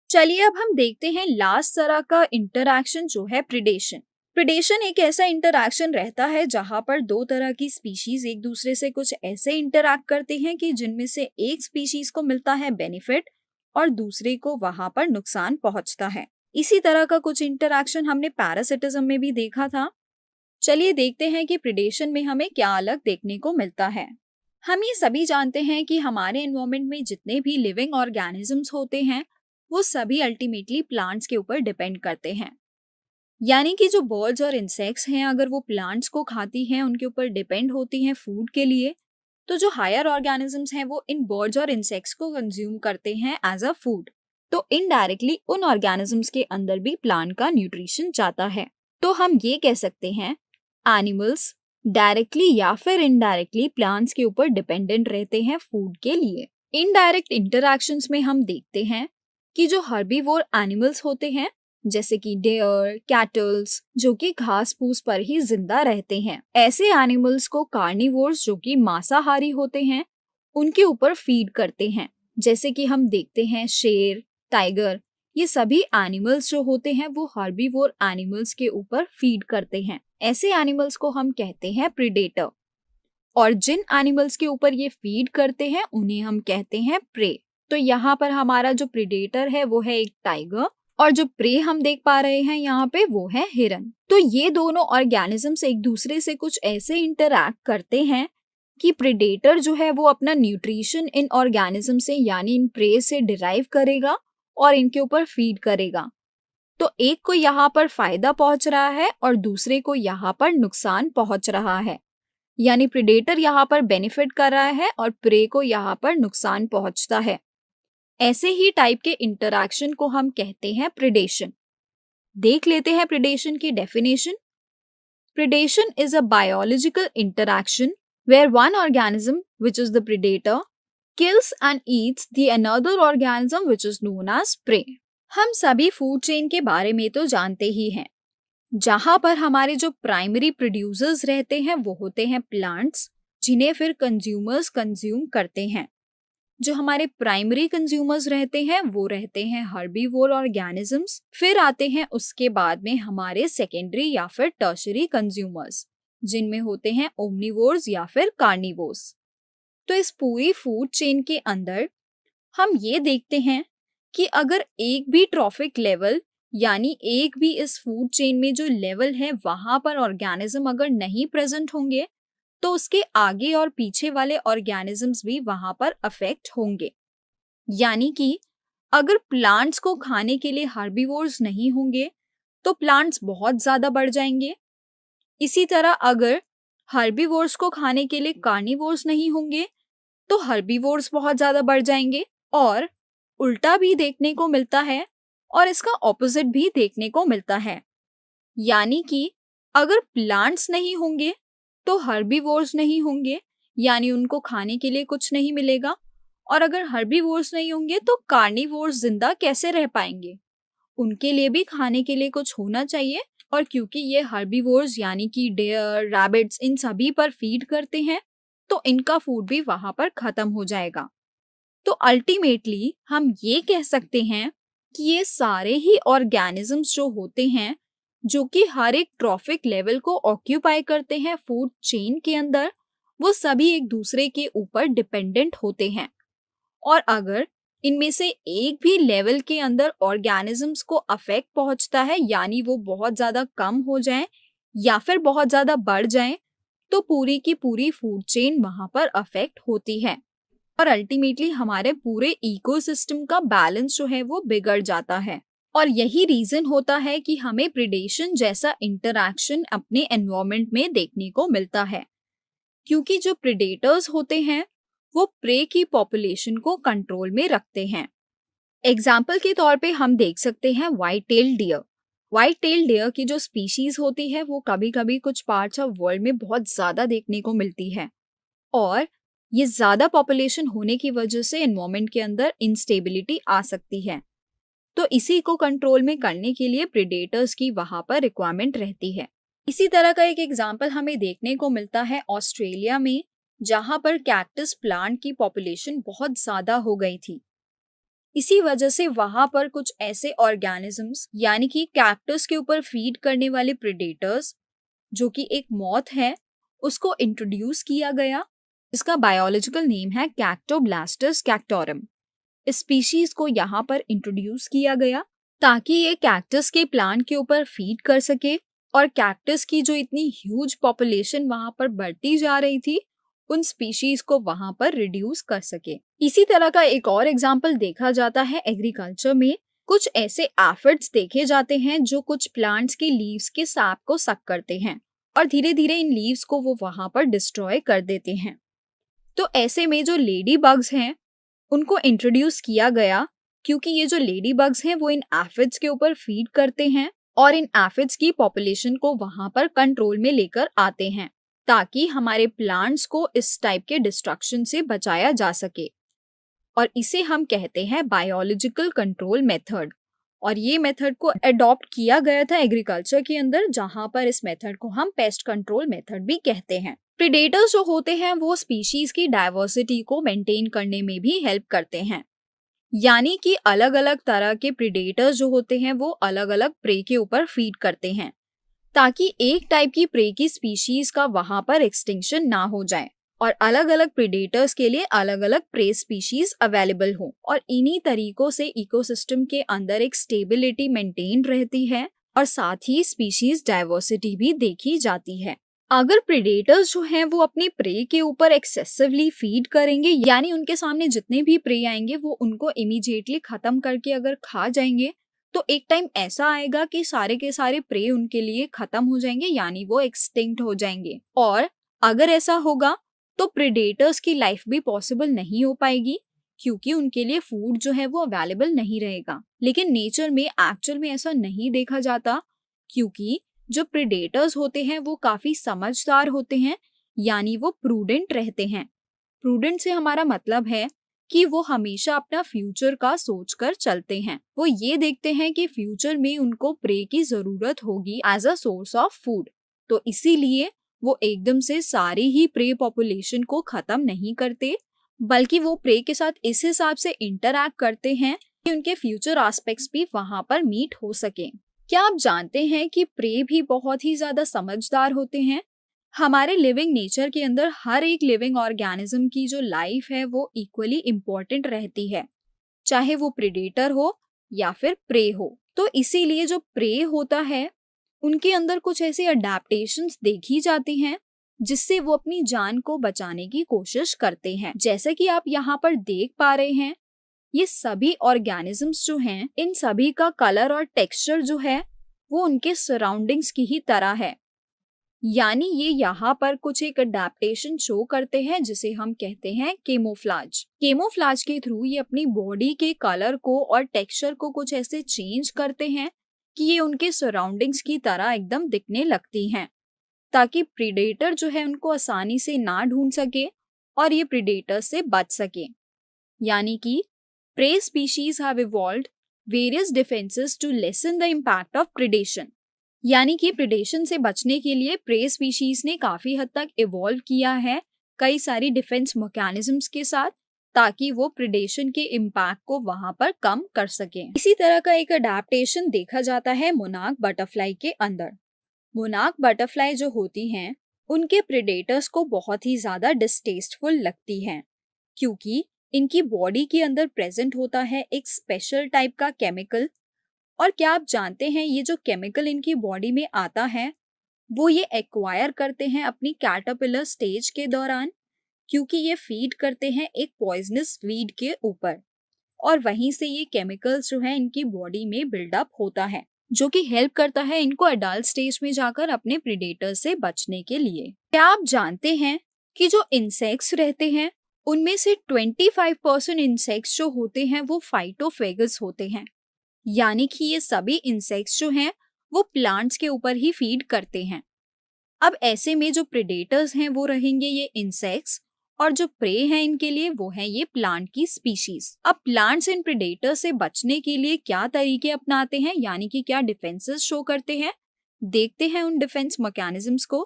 चलिए अब हम देखते हैं लास्ट तरह का इंटरैक्शन जो है प्रिडेशन। प्रिडेशन एक ऐसा इंटरैक्शन रहता है जहां पर दो तरह की स्पीशीज एक दूसरे से कुछ ऐसे इंटरैक्ट करते हैं कि जिनमें से एक स्पीशीज को मिलता है बेनिफिट और दूसरे को वहां पर नुकसान पहुंचता है। इसी तरह का कुछ इंटरैक्शन हमने पैरासिटिज्म में भी देखा था। चलिए देखते हैं कि प्रिडेशन में हमें क्या अलग देखने को मिलता है। हम ये सभी जानते हैं कि हमारे एनवायरनमेंट में जितने भी लिविंग ऑर्गेनिजम्स होते हैं वो सभी अल्टीमेटली प्लांट्स के ऊपर डिपेंड करते हैं। यानी कि जो बर्ड्स और इंसेक्ट्स हैं अगर वो प्लांट्स को खाती हैं, उनके ऊपर डिपेंड होती हैं फूड के लिए, तो जो हायर ऑर्गेनिजम्स हैं वो इन बर्ड्स और इंसेक्ट्स को कंज्यूम करते हैं एज अ फूड। तो इनडायरेक्टली उन ऑर्गेनिजम्स के अंदर भी प्लांट का न्यूट्रिशन जाता है। तो हम ये कह सकते हैं एनिमल्स डायरेक्टली या फिर इनडायरेक्टली प्लांट्स के ऊपर डिपेंडेंट रहते हैं फूड के लिए। इनडायरेक्ट इंटरैक्शंस में हम देखते हैं कि जो हर्बीवोर एनिमल्स होते हैं जैसे कि डेयर, कैटल्स जो कि घास फूस पर ही जिंदा रहते हैं, ऐसे एनिमल्स को कार्निवोर्स जो कि मांसाहारी होते हैं उनके ऊपर फीड करते हैं। जैसे कि हम देखते हैं शेर, टाइगर, ये सभी एनिमल्स जो होते हैं वो हर्बीवोर एनिमल्स के ऊपर फीड करते हैं। ऐसे एनिमल्स को हम कहते हैं प्रीडेटर। और जिन एनिमल्स के ऊपर ये फीड करते हैं उन्हें हम कहते हैं प्रे। तो यहाँ पर हमारा जो प्रीडेटर है वो है एक टाइगर और जो प्रे हम देख पा रहे हैं यहाँ पे वो है हिरन। तो ये दोनों ऑर्गेनिजम्स एक दूसरे से कुछ ऐसे इंटरैक्ट करते हैं कि प्रीडेटर जो है वो अपना न्यूट्रिशन इन ऑर्गेनिज्म से यानी इन प्रे से डिराइव करेगा और इनके ऊपर फीड करेगा। तो एक को यहाँ पर फायदा पहुंच रहा है और दूसरे को यहाँ पर नुकसान पहुंच रहा है। यानी प्रीडेटर यहाँ पर बेनिफिट कर रहा है और प्रे को यहाँ पर नुकसान पहुंचता है। ऐसे ही टाइप के इंटरैक्शन को हम कहते हैं प्रिडेशन। देख लेते हैं प्रिडेशन की definition. Predation is a biological interaction where one organism, which is the predator, kills and eats the another organism which is known as prey. हम सभी फूड चेन के बारे में तो जानते ही हैं, जहां पर हमारे जो प्राइमरी प्रोड्यूसर्स रहते हैं वो होते हैं प्लांट्स, जिन्हें फिर कंज्यूमर्स कंज्यूम करते हैं। जो हमारे प्राइमरी कंज्यूमर्स रहते हैं वो रहते हैं हर्बीवोर ऑर्गेनिजम्स। फिर आते हैं उसके बाद में हमारे सेकेंडरी या फिर टर्शरी कंज्यूमर्स, जिनमें होते हैं ओमनीवोर्स या फिर कार्निवोर्स। तो इस पूरी फूड चेन के अंदर हम ये देखते हैं कि अगर एक भी ट्रॉफिक लेवल यानी एक भी इस फूड चेन में जो लेवल है वहां पर ऑर्गेनिज्म अगर नहीं प्रेजेंट होंगे तो उसके आगे और पीछे वाले ऑर्गेनिजम्स भी वहां पर अफेक्ट होंगे। यानी कि अगर प्लांट्स को खाने के लिए हर्बीवोर्स नहीं होंगे तो प्लांट्स बहुत ज्यादा बढ़ जाएंगे। इसी तरह अगर हर्बीवोर्स को खाने के लिए कार्निवोर्स नहीं होंगे तो हर्बीवोर्स बहुत ज्यादा बढ़ जाएंगे। और उल्टा भी देखने को मिलता है और इसका ऑपोजिट भी देखने को मिलता है। यानी कि अगर प्लांट्स नहीं होंगे तो हर्बीवोर्स नहीं होंगे, यानी उनको खाने के लिए कुछ नहीं मिलेगा। और अगर हर्बीवोर्स नहीं होंगे तो कार्निवोर्स जिंदा कैसे रह पाएंगे, उनके लिए भी खाने के लिए कुछ होना चाहिए। और क्योंकि ये हर्बीवोर्स यानी कि डेयर, रैबिट्स इन सभी पर फीड करते हैं तो इनका फूड भी वहां पर खत्म हो जाएगा। तो अल्टीमेटली हम ये कह सकते हैं कि ये सारे ही ऑर्गेनिजम्स जो होते हैं जो कि हर एक ट्रॉफिक लेवल को ऑक्यूपाई करते हैं फूड चेन के अंदर, वो सभी एक दूसरे के ऊपर डिपेंडेंट होते हैं। और अगर इनमें से एक भी लेवल के अंदर ऑर्गेनिजम्स को अफेक्ट पहुंचता है यानी वो बहुत ज्यादा कम हो जाए या फिर बहुत ज्यादा बढ़ जाए तो पूरी की पूरी फूड चेन वहां पर अफेक्ट होती है और अल्टीमेटली हमारे पूरे इकोसिस्टम का बैलेंस जो है वो बिगड़ जाता है। और यही रीजन होता है कि हमें प्रिडेशन जैसा इंटरैक्शन अपने एनवायरनमेंट में देखने को मिलता है, क्योंकि जो प्रिडेटर्स होते हैं वो प्रे की पॉपुलेशन को कंट्रोल में रखते हैं। एग्जाम्पल के तौर पे हम देख सकते हैं white tail deer. White tail deer की जो स्पीशीज होती है वो कभी कभी कुछ पार्ट्स ऑफ वर्ल्ड में बहुत ज्यादा देखने को मिलती है और ये ज्यादा पॉपुलेशन होने की वजह से एनवायरनमेंट के अंदर इंस्टेबिलिटी आ सकती है। तो इसी को कंट्रोल में करने के लिए प्रेडेटर्स की वहां पर रिक्वायरमेंट रहती है। इसी तरह का एक एग्जाम्पल हमें देखने को मिलता है ऑस्ट्रेलिया में, जहां पर कैक्टस प्लांट की पॉपुलेशन बहुत ज्यादा हो गई थी। इसी वजह से वहां पर कुछ ऐसे ऑर्गेनिजम्स यानी कि कैक्टस के ऊपर फीड करने वाले प्रेडेटर्स जो कि एक मॉथ है उसको इंट्रोड्यूस किया गया। इसका बायोलॉजिकल नेम है कैक्टोब्लास्टस कैक्टोरम। इस स्पीशीज को यहाँ पर इंट्रोड्यूस किया गया ताकि ये कैक्टस के प्लांट के ऊपर फीड कर सके और कैक्टस की जो इतनी ह्यूज पॉपुलेशन वहां पर बढ़ती जा रही थी उन स्पीशीज को वहां पर रिड्यूस कर सके। इसी तरह का एक और एग्जाम्पल देखा जाता है एग्रीकल्चर में। कुछ ऐसे एफिड्स देखे जाते हैं जो कुछ प्लांट्स के लीव्स के सैप को सक करते हैं और धीरे धीरे इन लीव्स को वो वहां पर डिस्ट्रॉय कर देते हैं। तो ऐसे में जो लेडी बग्स हैं उनको इंट्रोड्यूस किया गया क्योंकि ये जो लेडी बग्स हैं वो इन एफिड्स के ऊपर फीड करते हैं और इन एफिड्स की पॉपुलेशन को वहां पर कंट्रोल में लेकर आते हैं ताकि हमारे प्लांट्स को इस टाइप के डिस्ट्रक्शन से बचाया जा सके। और इसे हम कहते हैं बायोलॉजिकल कंट्रोल मेथड। और ये मेथड को अडॉप्ट किया गया था एग्रीकल्चर के अंदर, जहां पर इस मेथड को हम पेस्ट कंट्रोल मेथड भी कहते हैं। प्रेडेटर्स जो होते हैं वो स्पीशीज की डाइवर्सिटी को मेंटेन करने में भी हेल्प करते हैं, यानी कि अलग अलग तरह के प्रेडेटर्स जो होते हैं वो अलग अलग प्रे के ऊपर फीड करते हैं ताकि एक टाइप की प्रे की स्पीशीज का वहां पर एक्सटिंक्शन ना हो जाए और अलग अलग प्रेडेटर्स के लिए अलग अलग प्रे स्पीशीज अवेलेबल हो। और इन्हीं तरीकों से इकोसिस्टम के अंदर एक स्टेबिलिटी मेंटेन रहती है और साथ ही स्पीशीज डाइवर्सिटी भी देखी जाती है। अगर प्रेडेटर्स जो हैं वो अपनी प्रे के ऊपर एक्सेसिवली फीड करेंगे, यानी उनके सामने जितने भी प्रे आएंगे वो उनको इमीडिएटली खत्म करके अगर खा जाएंगे, तो एक टाइम ऐसा आएगा कि सारे के सारे प्रे उनके लिए खत्म हो जाएंगे, यानी वो एक्सटिंक्ट हो जाएंगे। और अगर ऐसा होगा तो प्रेडेटर्स की लाइफ भी पॉसिबल नहीं हो पाएगी क्योंकि उनके लिए फूड जो है वो अवेलेबल नहीं रहेगा। लेकिन नेचर में एक्चुअल में ऐसा नहीं देखा जाता क्योंकि जो प्रेडेटर्स होते हैं वो काफी समझदार होते हैं, यानी वो प्रूडेंट रहते हैं। प्रूडेंट से हमारा मतलब है कि वो हमेशा अपना फ्यूचर का सोचकर चलते हैं। वो ये देखते हैं कि फ्यूचर में उनको प्रे की जरूरत होगी as a source of food, तो इसीलिए वो एकदम से सारी ही प्रे पॉपुलेशन को खत्म नहीं करते, बल्कि वो प्रे के साथ इस हिसाब से इंटरैक्ट करते हैं कि उनके फ्यूचर एस्पेक्ट्स भी वहां पर मीट हो सके। क्या आप जानते हैं कि प्रे भी बहुत ही ज्यादा समझदार होते हैं? हमारे लिविंग नेचर के अंदर हर एक लिविंग ऑर्गेनिज्म की जो लाइफ है वो इक्वली इम्पोर्टेंट रहती है, चाहे वो प्रेडेटर हो या फिर प्रे हो। तो इसीलिए जो प्रे होता है उनके अंदर कुछ ऐसी अडेप्टेशंस देखी जाती हैं जिससे वो अपनी जान को बचाने की कोशिश करते हैं। जैसा कि आप यहाँ पर देख पा रहे हैं, ये सभी ऑर्गेनिजम्स जो हैं इन सभी का कलर और टेक्सचर जो है वो उनके सराउंडिंग्स की ही तरह है, यानी ये यहाँ पर कुछ एक अडेप्टेशन शो करते हैं जिसे हम कहते हैं केमोफ्लाज। केमोफ्लाज के थ्रू ये अपनी बॉडी के कलर को और टेक्सचर को कुछ ऐसे चेंज करते हैं कि ये उनके सराउंडिंग्स की तरह एकदम दिखने लगती हैं ताकि प्रेडेटर जो है उनको आसानी से ना ढूंढ सके और ये प्रेडेटर से बच सके। यानी कि prey species have evolved various defences to lessen the impact of predation, यानी कि प्रेडेशन से बचने के लिए प्रे स्पीशीज ने काफी हद तक इवॉल्व किया है कई सारी डिफेंस मैकेनिज्म्स के साथ ताकि वो प्रेडेशन के इम्पैक्ट को वहां पर कम कर सके। इसी तरह का एक अडेप्टेशन देखा जाता है मोनार्क बटरफ्लाई के अंदर। मोनार्क बटरफ्लाई जो होती हैं उनके प्रेडेटर्स को बहुत ही ज्यादा डिस्टेस्टफुल लगती हैं क्योंकि इनकी बॉडी के अंदर प्रेजेंट होता है एक स्पेशल टाइप का केमिकल। और क्या आप जानते हैं ये जो केमिकल इनकी बॉडी में आता है वो ये एक्वायर करते हैं अपनी कैटरपिलर स्टेज के दौरान, क्योंकि ये फीड करते हैं एक पॉइजनस वीड के ऊपर और वहीं से ये केमिकल्स जो है इनकी बॉडी में बिल्डअप होता है जो कि हेल्प करता है इनको अडल्ट स्टेज में जाकर अपने प्रेडेटर से बचने के लिए। क्या आप जानते हैं कि जो इंसेक्ट्स रहते हैं उनमें से 25% इंसेक्ट्स जो होते हैं वो फाइटोफेगस होते हैं, यानी कि ये सभी इंसेक्ट्स जो हैं वो प्लांट्स के ऊपर ही फीड करते हैं। अब ऐसे में जो प्रेडेटर्स हैं वो रहेंगे ये इंसेक्ट्स और जो प्रे हैं इनके लिए वो है ये प्लांट की स्पीशीज। अब प्लांट्स इन प्रेडेटर से बचने के लिए क्या तरीके अपनाते हैं, यानी कि क्या डिफेंसेस शो करते हैं, देखते हैं उन डिफेंस मैकेनिज्म्स को।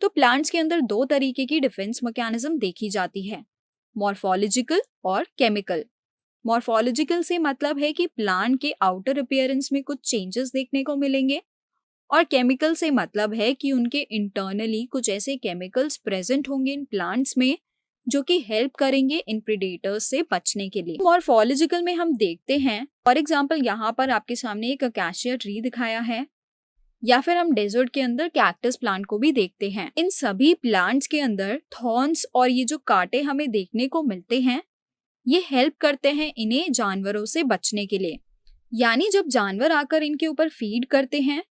तो प्लांट्स के अंदर दो तरीके की डिफेंस मैकेनिज्म देखी जाती है, मॉर्फोलॉजिकल और केमिकल। मॉर्फोलॉजिकल से मतलब है कि प्लांट के आउटर अपीयरेंस में कुछ चेंजेस देखने को मिलेंगे, और केमिकल से मतलब है कि उनके इंटरनली कुछ ऐसे केमिकल्स प्रेजेंट होंगे इन प्लांट्स में जो कि हेल्प करेंगे इन प्रेडेटर्स से बचने के लिए। मॉर्फोलॉजिकल में हम देखते हैं, फॉर एग्जांपल यहाँ पर आपके सामने एक अकाशिया ट्री दिखाया है, या फिर हम डेजर्ट के अंदर कैक्टस प्लांट को भी देखते हैं। इन सभी प्लांट्स के अंदर थॉर्न्स और ये जो कांटे हमें देखने को मिलते हैं, ये हेल्प करते हैं इन्हें जानवरों से बचने के लिए। यानी जब जानवर आकर इनके ऊपर फीड करते हैं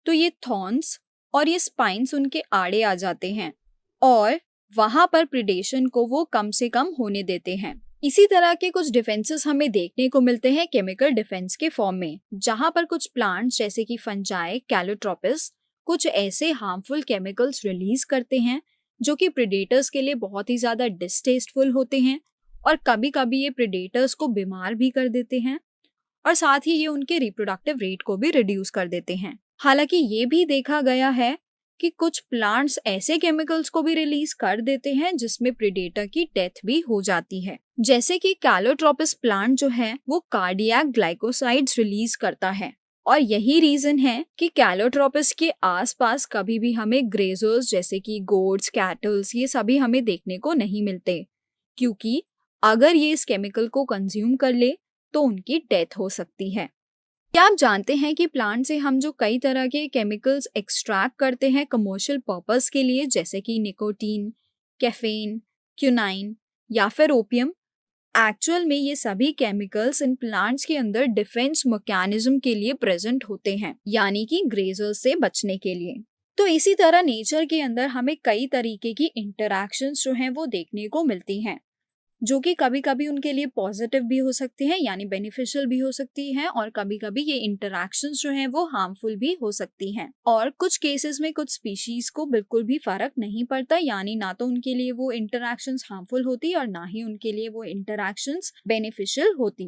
तो ये थॉर्न्स और ये स्पाइन्स उनके आड़े आ जाते हैं और वहां पर प्रिडेशन को वो कम से कम होने देते हैं। इसी तरह के कुछ डिफेंसेस हमें देखने को मिलते हैं केमिकल डिफेंस के फॉर्म में, जहां पर कुछ प्लांट्स जैसे कि फंजाई, कैलोट्रोपिस कुछ ऐसे हार्मफुल केमिकल्स रिलीज करते हैं जो कि प्रेडेटर्स के लिए बहुत ही ज्यादा डिस्टेस्टफुल होते हैं, और कभी कभी ये प्रेडेटर्स को बीमार भी कर देते हैं, और साथ ही ये उनके रिप्रोडक्टिव रेट को भी रिड्यूस कर देते हैं। हालांकि ये भी देखा गया है कि कुछ प्लांट्स ऐसे केमिकल्स को भी रिलीज कर देते हैं जिसमें प्रेडेटर की डेथ भी हो जाती है। जैसे कि कैलोट्रोपिस प्लांट जो है वो कार्डियक ग्लाइकोसाइड्स रिलीज करता है, और यही रीजन है कि कैलोट्रोपिस के आसपास कभी भी हमें ग्रेजर्स जैसे कि गोट्स, कैटल्स ये सभी हमें देखने को नहीं मिलते, क्योंकि अगर ये इस केमिकल को कंज्यूम कर ले तो उनकी डेथ हो सकती है। क्या आप जानते हैं कि प्लांट से हम जो कई तरह के केमिकल्स एक्सट्रैक्ट करते हैं कमर्शियल पर्पस के लिए, जैसे कि निकोटीन, कैफीन, क्यूनाइन या फिर ओपियम, एक्चुअल में ये सभी केमिकल्स इन प्लांट्स के अंदर डिफेंस मैकेनिज्म के लिए प्रेजेंट होते हैं, यानी कि ग्रेजर्स से बचने के लिए। तो इसी तरह नेचर के अंदर हमें कई तरीके की इंटरैक्शंस जो हैं वो देखने को मिलती हैं, जो कि कभी कभी उनके लिए पॉजिटिव भी हो सकती है यानी बेनिफिशियल भी हो सकती है, और कभी कभी ये इंटरैक्शंस जो हैं वो हार्मफुल भी हो सकती हैं। और कुछ केसेस में कुछ स्पीशीज को बिल्कुल भी फर्क नहीं पड़ता, यानी ना तो उनके लिए वो इंटरैक्शंस हार्मफुल होती और ना ही उनके लिए वो इंटरैक्शंस बेनिफिशियल होती।